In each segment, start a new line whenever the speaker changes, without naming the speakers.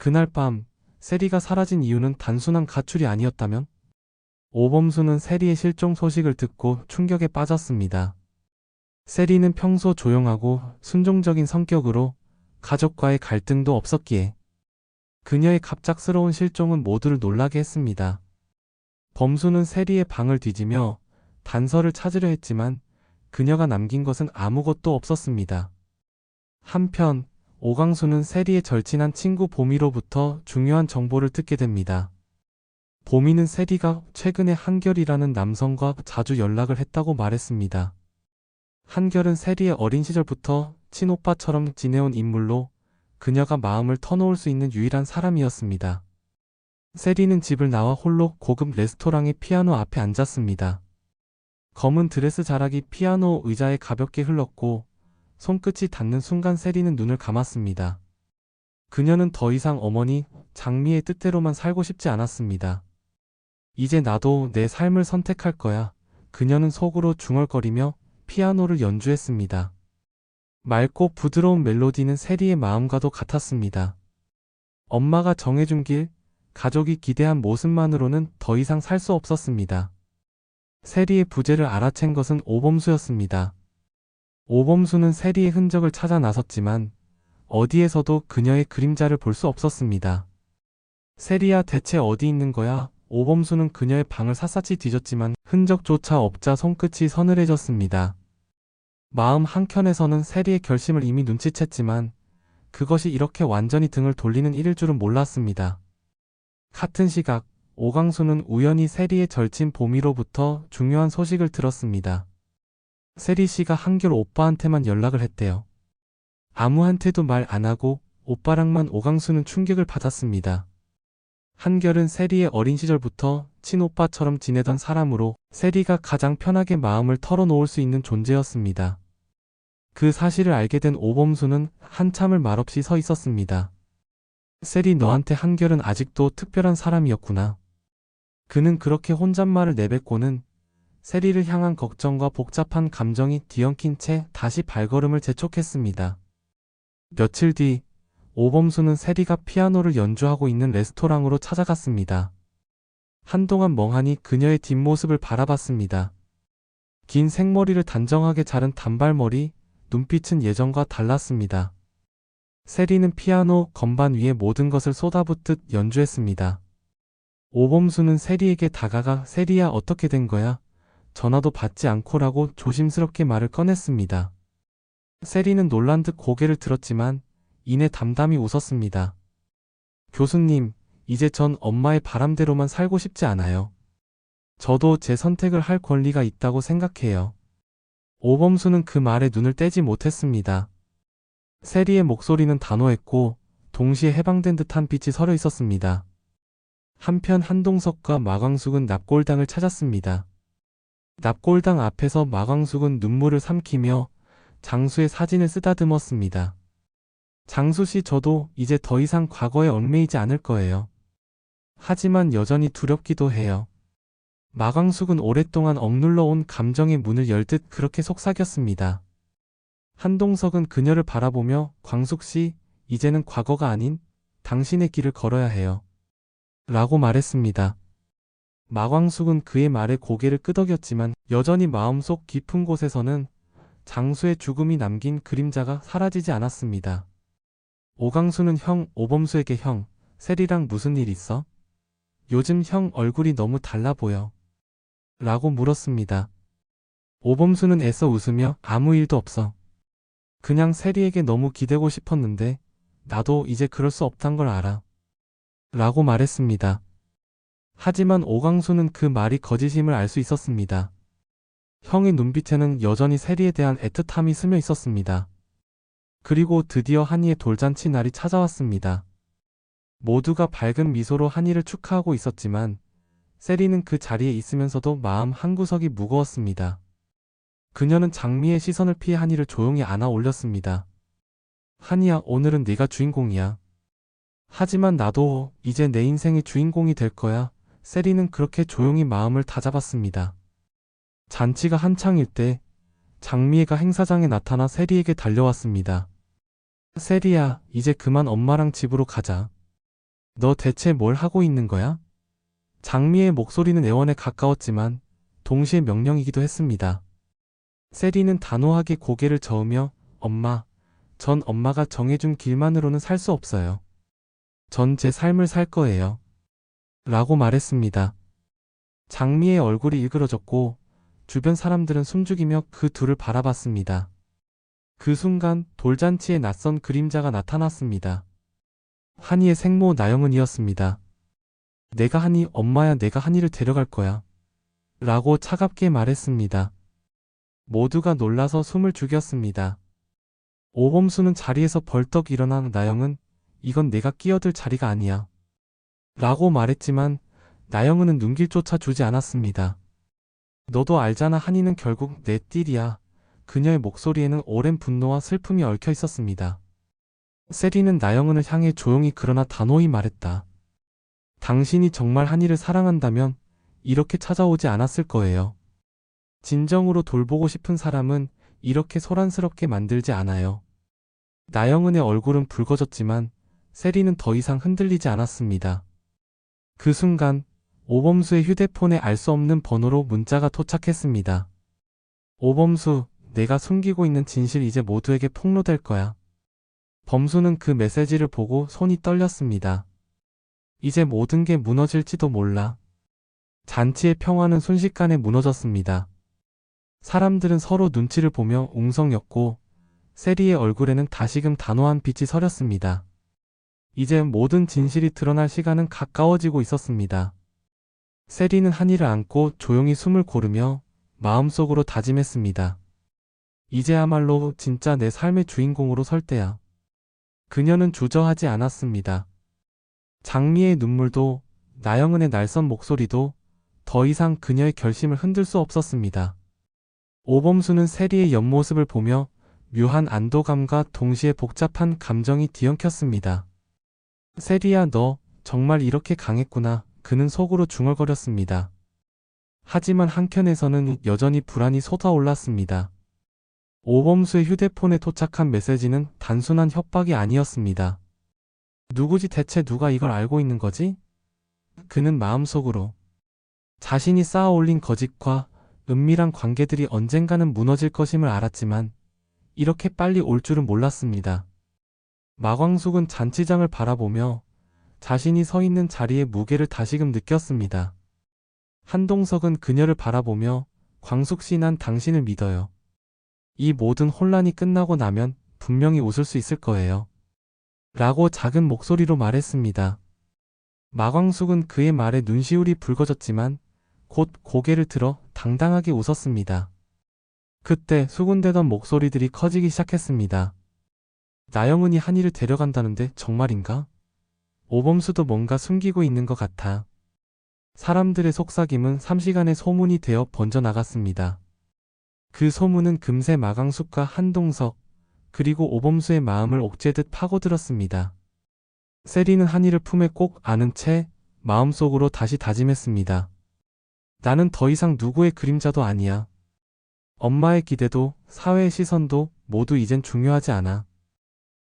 그날 밤 세리가 사라진 이유는 단순한 가출이 아니었다면? 오범수는 세리의 실종 소식을 듣고 충격에 빠졌습니다. 세리는 평소 조용하고 순종적인 성격으로 가족과의 갈등도 없었기에 그녀의 갑작스러운 실종은 모두를 놀라게 했습니다. 범수는 세리의 방을 뒤지며 단서를 찾으려 했지만 그녀가 남긴 것은 아무것도 없었습니다. 한편 오강수는 세리의 절친한 친구 보미로부터 중요한 정보를 듣게 됩니다. 보미는 세리가 최근에 한결이라는 남성과 자주 연락을 했다고 말했습니다. 한결은 세리의 어린 시절부터 친오빠처럼 지내온 인물로 그녀가 마음을 터놓을 수 있는 유일한 사람이었습니다. 세리는 집을 나와 홀로 고급 레스토랑의 피아노 앞에 앉았습니다. 검은 드레스 자락이 피아노 의자에 가볍게 흘렀고 손끝이 닿는 순간 세리는 눈을 감았습니다. 그녀는 더 이상 어머니 장미의 뜻대로만 살고 싶지 않았습니다. 이제 나도 내 삶을 선택할 거야. 그녀는 속으로 중얼거리며 피아노를 연주했습니다. 맑고 부드러운 멜로디는 세리의 마음과도 같았습니다. 엄마가 정해준 길, 가족이 기대한 모습만으로는 더 이상 살 수 없었습니다. 세리의 부재를 알아챈 것은 오범수였습니다. 오범수는 세리의 흔적을 찾아 나섰지만 어디에서도 그녀의 그림자를 볼 수 없었습니다. 세리야, 대체 어디 있는 거야? 오범수는 그녀의 방을 샅샅이 뒤졌지만 흔적조차 없자 손끝이 서늘해졌습니다. 마음 한켠에서는 세리의 결심을 이미 눈치챘지만 그것이 이렇게 완전히 등을 돌리는 일일 줄은 몰랐습니다. 같은 시각 오강수는 우연히 세리의 절친 보미로부터 중요한 소식을 들었습니다. 세리 씨가 한결 오빠한테만 연락을 했대요. 아무한테도 말 안 하고 오빠랑만. 오강수는 충격을 받았습니다. 한결은 세리의 어린 시절부터 친오빠처럼 지내던 사람으로 세리가 가장 편하게 마음을 털어놓을 수 있는 존재였습니다. 그 사실을 알게 된 오범수는 한참을 말없이 서 있었습니다. 세리, 너한테 한결은 아직도 특별한 사람이었구나. 그는 그렇게 혼잣말을 내뱉고는 세리를 향한 걱정과 복잡한 감정이 뒤엉킨 채 다시 발걸음을 재촉했습니다. 며칠 뒤 오범수는 세리가 피아노를 연주하고 있는 레스토랑으로 찾아갔습니다. 한동안 멍하니 그녀의 뒷모습을 바라봤습니다. 긴 생머리를 단정하게 자른 단발머리, 눈빛은 예전과 달랐습니다. 세리는 피아노 건반 위에 모든 것을 쏟아붓듯 연주했습니다. 오범수는 세리에게 다가가 세리야, 어떻게 된 거야? 전화도 받지 않고라고 조심스럽게 말을 꺼냈습니다. 세리는 놀란 듯 고개를 들었지만 이내 담담히 웃었습니다. 교수님, 이제 전 엄마의 바람대로만 살고 싶지 않아요. 저도 제 선택을 할 권리가 있다고 생각해요. 오범수는 그 말에 눈을 떼지 못했습니다. 세리의 목소리는 단호했고 동시에 해방된 듯한 빛이 서려 있었습니다. 한편 한동석과 마광숙은 납골당을 찾았습니다. 납골당 앞에서 마광숙은 눈물을 삼키며 장수의 사진을 쓰다듬었습니다. 장수씨, 저도 이제 더 이상 과거에 얽매이지 않을 거예요. 하지만 여전히 두렵기도 해요. 마광숙은 오랫동안 억눌러 온 감정의 문을 열듯 그렇게 속삭였습니다. 한동석은 그녀를 바라보며 광숙씨, 이제는 과거가 아닌 당신의 길을 걸어야 해요. 라고 말했습니다. 마광숙은 그의 말에 고개를 끄덕였지만 여전히 마음속 깊은 곳에서는 장수의 죽음이 남긴 그림자가 사라지지 않았습니다. 오강수는 오범수에게 형, 세리랑 무슨 일 있어? 요즘 형 얼굴이 너무 달라 보여. 라고 물었습니다. 오범수는 애써 웃으며 아무 일도 없어. 그냥 세리에게 너무 기대고 싶었는데 나도 이제 그럴 수 없단 걸 알아. 라고 말했습니다. 하지만 오강수는 그 말이 거짓임을 알 수 있었습니다. 형의 눈빛에는 여전히 세리에 대한 애틋함이 스며 있었습니다. 그리고 드디어 한이의 돌잔치 날이 찾아왔습니다. 모두가 밝은 미소로 한이를 축하하고 있었지만 세리는 그 자리에 있으면서도 마음 한구석이 무거웠습니다. 그녀는 장미의 시선을 피해 한이를 조용히 안아 올렸습니다. 한이야, 오늘은 네가 주인공이야. 하지만 나도 이제 내 인생의 주인공이 될 거야. 세리는 그렇게 조용히 마음을 다잡았습니다. 잔치가 한창일 때 장미애가 행사장에 나타나 세리에게 달려왔습니다. 세리야, 이제 그만 엄마랑 집으로 가자. 너 대체 뭘 하고 있는 거야? 장미의 목소리는 애원에 가까웠지만 동시에 명령이기도 했습니다. 세리는 단호하게 고개를 저으며 엄마, 전 엄마가 정해준 길만으로는 살 수 없어요. 전 제 삶을 살 거예요. 라고 말했습니다. 장미의 얼굴이 일그러졌고 주변 사람들은 숨죽이며 그 둘을 바라봤습니다. 그 순간 돌잔치에 낯선 그림자가 나타났습니다. 한이의 생모 나영은이었습니다. 내가 한이 엄마야 내가 한이를 데려갈 거야. 라고 차갑게 말했습니다. 모두가 놀라서 숨을 죽였습니다. 오범수는 자리에서 벌떡 일어난 나영은 이건 내가 끼어들 자리가 아니야. 라고 말했지만 나영은은 눈길조차 주지 않았습니다. 너도 알잖아 한이는 결국 내 띨이야. 그녀의 목소리에는 오랜 분노와 슬픔이 얽혀 있었습니다. 세리는 나영은을 향해 조용히 그러나 단호히 말했다. 당신이 정말 한이를 사랑한다면 이렇게 찾아오지 않았을 거예요. 진정으로 돌보고 싶은 사람은 이렇게 소란스럽게 만들지 않아요. 나영은의 얼굴은 붉어졌지만 세리는 더 이상 흔들리지 않았습니다. 그 순간 오범수의 휴대폰에 알 수 없는 번호로 문자가 도착했습니다. 오범수, 내가 숨기고 있는 진실 이제 모두에게 폭로될 거야. 범수는 그 메시지를 보고 손이 떨렸습니다. 이제 모든 게 무너질지도 몰라. 잔치의 평화는 순식간에 무너졌습니다. 사람들은 서로 눈치를 보며 웅성였고 세리의 얼굴에는 다시금 단호한 빛이 서렸습니다. 이제 모든 진실이 드러날 시간은 가까워지고 있었습니다. 세리는 한이를 안고 조용히 숨을 고르며 마음속으로 다짐했습니다. 이제야말로 진짜 내 삶의 주인공으로 설 때야. 그녀는 주저하지 않았습니다. 장미의 눈물도 나영은의 날선 목소리도 더 이상 그녀의 결심을 흔들 수 없었습니다. 오범수는 세리의 옆모습을 보며 묘한 안도감과 동시에 복잡한 감정이 뒤엉켰습니다. 세리야 너 정말 이렇게 강했구나. 그는 속으로 중얼거렸습니다. 하지만 한켠에서는 여전히 불안이 솟아올랐습니다. 오범수의 휴대폰에 도착한 메시지는 단순한 협박이 아니었습니다. 누구지 대체 누가 이걸 알고 있는 거지? 그는 마음속으로 자신이 쌓아올린 거짓과 은밀한 관계들이 언젠가는 무너질 것임을 알았지만 이렇게 빨리 올 줄은 몰랐습니다. 마광숙은 잔치장을 바라보며 자신이 서 있는 자리의 무게를 다시금 느꼈습니다. 한동석은 그녀를 바라보며 광숙씨 난 당신을 믿어요. 이 모든 혼란이 끝나고 나면 분명히 웃을 수 있을 거예요. 라고 작은 목소리로 말했습니다. 마광숙은 그의 말에 눈시울이 붉어졌지만 곧 고개를 들어 당당하게 웃었습니다. 그때 수군대던 목소리들이 커지기 시작했습니다. 나영은이 한이를 데려간다는데 정말인가? 오범수도 뭔가 숨기고 있는 것 같아. 사람들의 속삭임은 3시간의 소문이 되어 번져나갔습니다. 그 소문은 금세 마강숙과 한동석, 그리고 오범수의 마음을 옥죄듯 파고들었습니다. 세리는 한이를 품에 꼭 안은 채 마음속으로 다시 다짐했습니다. 나는 더 이상 누구의 그림자도 아니야. 엄마의 기대도 사회의 시선도 모두 이젠 중요하지 않아.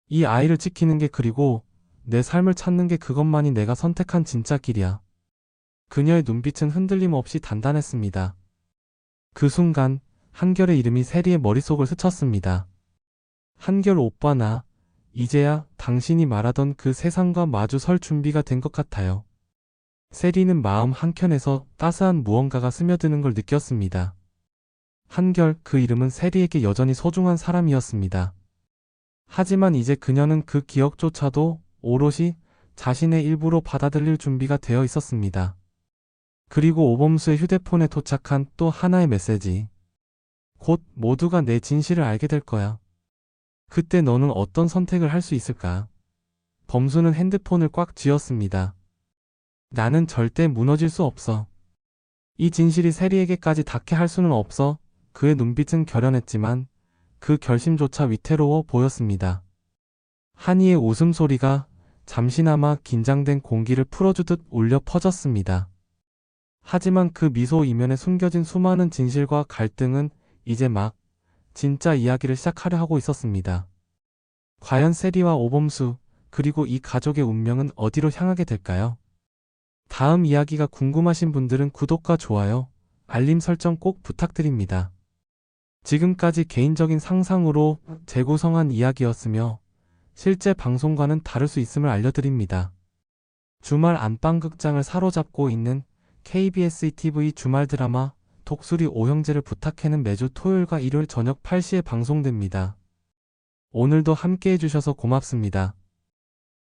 이 아이를 지키는 게 그리고 내 삶을 찾는 게 그것만이 내가 선택한 진짜 길이야. 그녀의 눈빛은 흔들림 없이 단단했습니다. 그 순간 한결의 이름이 세리의 머릿속을 스쳤습니다. 한결 오빠 나 이제야 당신이 말하던 그 세상과 마주 설 준비가 된 것 같아요. 세리는 마음 한켠에서 따스한 무언가가 스며드는 걸 느꼈습니다. 한결 그 이름은 세리에게 여전히 소중한 사람이었습니다. 하지만 이제 그녀는 그 기억조차도 오롯이 자신의 일부로 받아들일 준비가 되어 있었습니다. 그리고 오범수의 휴대폰에 도착한 또 하나의 메시지. 곧 모두가 내 진실을 알게 될 거야. 그때 너는 어떤 선택을 할 수 있을까? 범수는 핸드폰을 꽉 쥐었습니다. 나는 절대 무너질 수 없어. 이 진실이 세리에게까지 닿게 할 수는 없어. 그의 눈빛은 결연했지만 그 결심조차 위태로워 보였습니다. 한이의 웃음소리가 잠시나마 긴장된 공기를 풀어주듯 울려 퍼졌습니다. 하지만 그 미소 이면에 숨겨진 수많은 진실과 갈등은 이제 막 진짜 이야기를 시작하려 하고 있었습니다. 과연 세리와 오범수 그리고 이 가족의 운명은 어디로 향하게 될까요? 다음 이야기가 궁금하신 분들은 구독과 좋아요, 알림 설정 꼭 부탁드립니다. 지금까지 개인적인 상상으로 재구성한 이야기였으며 실제 방송과는 다를 수 있음을 알려드립니다. 주말 안방극장을 사로잡고 있는 KBS ETV 주말 드라마 독수리 오형제를 부탁해는 매주 토요일과 일요일 저녁 8시에 방송됩니다. 오늘도 함께 해주셔서 고맙습니다.